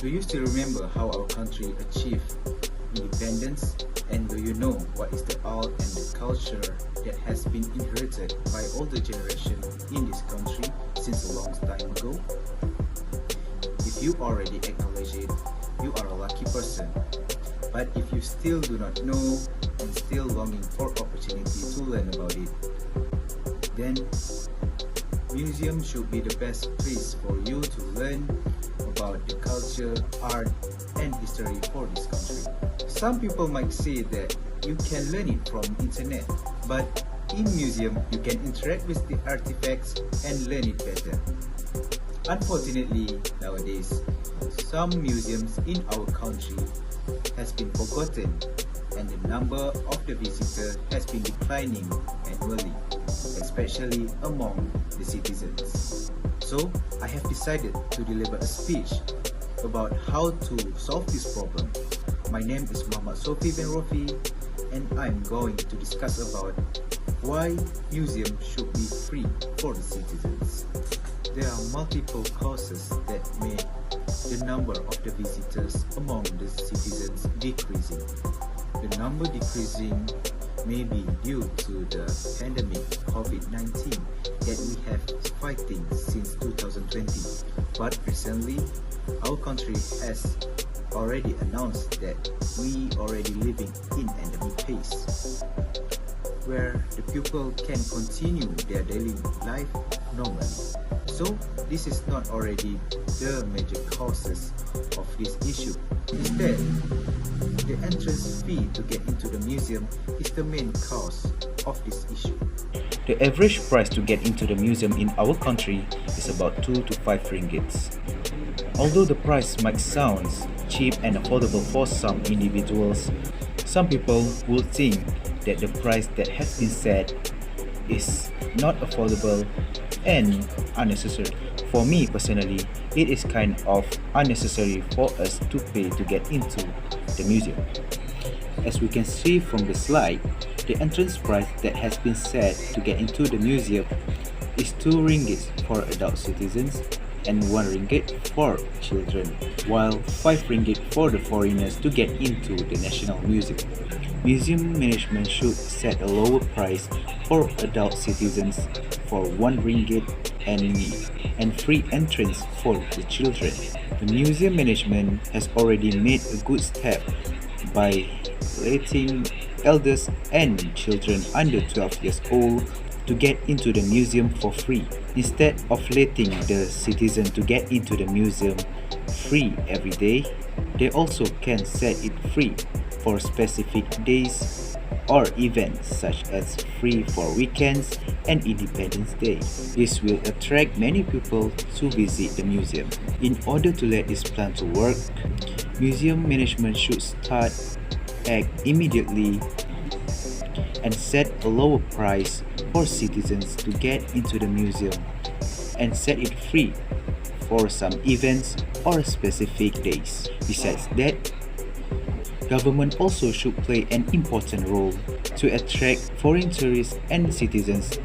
Do you still remember how our country achieved independence? And do you know what is the art and the culture that has been inherited by older generation in this country since a long time ago? If you already acknowledge it, you are a lucky person. But if you still do not know and still longing for opportunity to learn about it, then museum should be the best place for you to learn about the culture, art, and history for this country. Some people might say that you can learn it from internet, but in museum you can interact with the artifacts and learn it better. Unfortunately, nowadays, some museums in our country has been forgotten and the number of the visitor has been declining annually, especially among the citizens. So, I have decided to deliver a speech about how to solve this problem. My name is Soufi Bin Rofie, and I'm going to discuss about why museums should be free for the citizens. There are multiple causes that make the number of the visitors among the citizens decreasing. The number decreasing may be due to the pandemic COVID-19 that we have fighting since 2020. But recently, our country has already announced that we already living in endemic phase, where the people can continue their daily life normally. So this is not already the major causes of this issue. Instead, the entrance fee to get into the museum is the main cause of this issue. The average price to get into the museum in our country is about 2 to 5 ringgits. Although the price might sound cheap and affordable for some individuals, some people will think that the price that has been set is not affordable and unnecessary. For me personally, it is kind of unnecessary for us to pay to get into the museum. As we can see from the slide, the entrance price that has been set to get into the museum is 2 ringgit for adult citizens and 1 ringgit for children, while 5 ringgit for the foreigners to get into the National Museum. Museum management should set a lower price for adult citizens for 1 ringgit and free entrance for the children. The museum management has already made a good step by letting elders and children under 12 years old to get into the museum for free. Instead of letting the citizen to get into the museum free every day, they also can set it free for specific days or events such as free for weekends and Independence Day. This will attract many people to visit the museum. In order to let this plan to work, museum management should act immediately and set a lower price for citizens to get into the museum and set it free for some events or specific days. Besides that, government also should play an important role to attract foreign tourists and citizens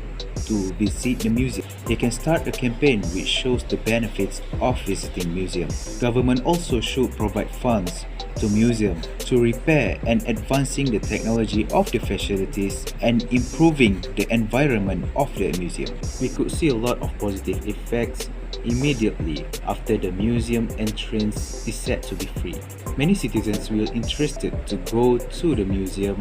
to visit the museum. They can start a campaign which shows the benefits of visiting museum. Government also should provide funds to museum to repair and advancing the technology of the facilities and improving the environment of the museum. We could see a lot of positive effects immediately after the museum entrance is set to be free. Many citizens will interested to go to the museum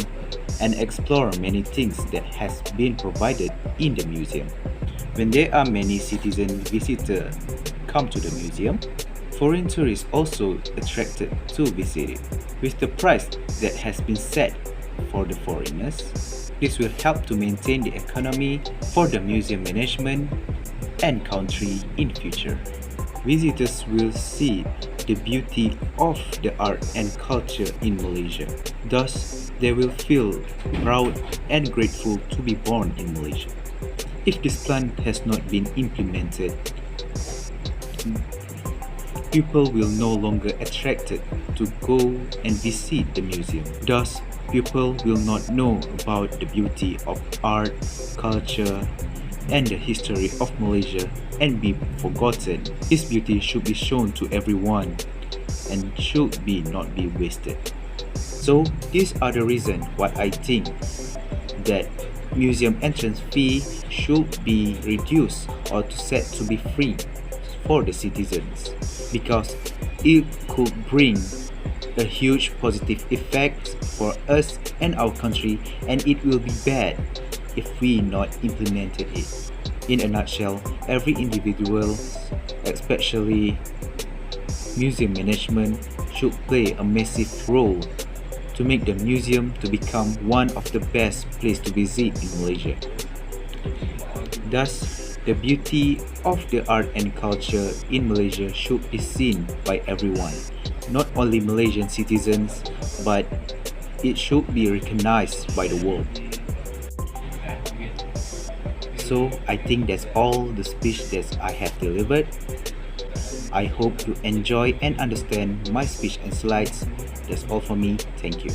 and explore many things that has been provided in the museum. When there are many citizen visitors come to the museum, foreign tourists also attracted to visit it. With the price that has been set for the foreigners, this will help to maintain the economy for the museum management and country in future. Visitors will see the beauty of the art and culture in Malaysia. Thus, they will feel proud and grateful to be born in Malaysia. If this plan has not been implemented, people will no longer attracted to go and visit the museum. Thus, people will not know about the beauty of art, culture, and the history of Malaysia and be forgotten. This beauty should be shown to everyone and should not be wasted. So these are the reasons why I think that museum entrance fee should be reduced or set to be free for the citizens, because it could bring a huge positive effect for us and our country, and it will be bad if we not implemented it. In a nutshell, every individual, especially museum management, should play a massive role to make the museum to become one of the best places to visit in Malaysia. Thus, the beauty of the art and culture in Malaysia should be seen by everyone, not only Malaysian citizens, but it should be recognized by the world. So I think that's all the speech that I have delivered. I hope you enjoy and understand my speech and slides. That's all for me. Thank you.